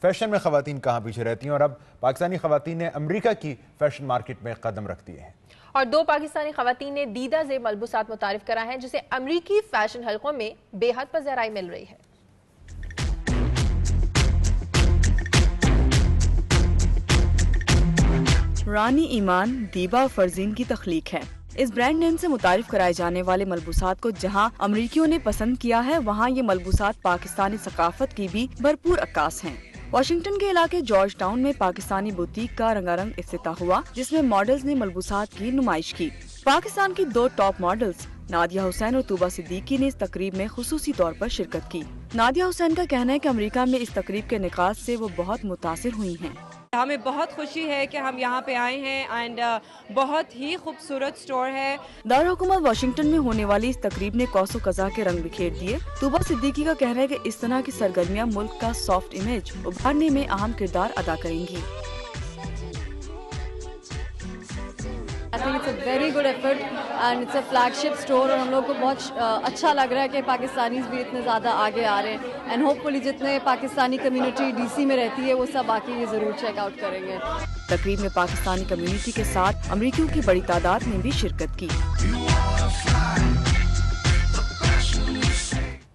Fashion میں خواتین کہاں پیچھے رہتی ہیں اور اب پاکستانی خواتین نے امریکہ کی فیشن مارکیٹ میں قدم رکھ دیے ہیں. اور 2 پاکستانی خواتین نے دیدہ زیب ملبوسات متعارف کرائے ہیں جسے امریکی فیشن حلقوں میں بے حد پذیرائی مل رہی ہے. رانی ایمان دیبا فرزین کی تخلیق ہے. اس برانڈ نیم سے متعارف کرائے جانے والے ملبوسات کو جہاں امریکیوں نے پسند کیا ہے وہاں یہ ملبوسات پاکستانی ثقافت کی بھی بھرپور عکاس ہیں. واشنگٹن کے علاقے جارج ٹاؤن میں پاکستانی بوتیک کا رنگا رنگ افتتاح ہوا جس میں ماڈلز نے ملبوسات کی نمائش کی. پاکستان کی 2 ٹاپ ماڈلز نادیہ حسین اور طوبہ صدیقی نے اس تقریب میں خصوصی طور پر شرکت کی. نادیہ حسین کا کہنا ہے کہ امریکہ میں اس تقریب کے انعقاد سے وہ بہت متاثر ہوئی ہیں. ہمیں بہت خوشی ہے کہ ہم یہاں پہ آئے ہیں اینڈ بہت ہی خوبصورت سٹور ہے. دارالحکومت واشنگٹن میں ہونے والی اس تقریب نے قوس و قزح کے رنگ بکھیر دیے. طوبہ صدیقی کا کہنا ہے کہ اس طرح کی سرگرمیاں ملک کا سافٹ امیج ابھارنے میں اہم کردار ادا کریں گی. I think it's a very good effort and it's a flagship store اور ہم لوگ کو بہت اچھا لگ رہا ہے کہ پاکستانیز بھی اتنے زیادہ آگے آ رہے ہیں اینڈ ہوپ فلی جتنے پاکستانی کمیونٹی ڈی سی میں رہتی ہے وہ سب آ کے یہ ضرور چیک آؤٹ کریں گے. تقریب میں پاکستانی کمیونٹی کے ساتھ امریکیوں کی بڑی تعداد نے بھی شرکت کی.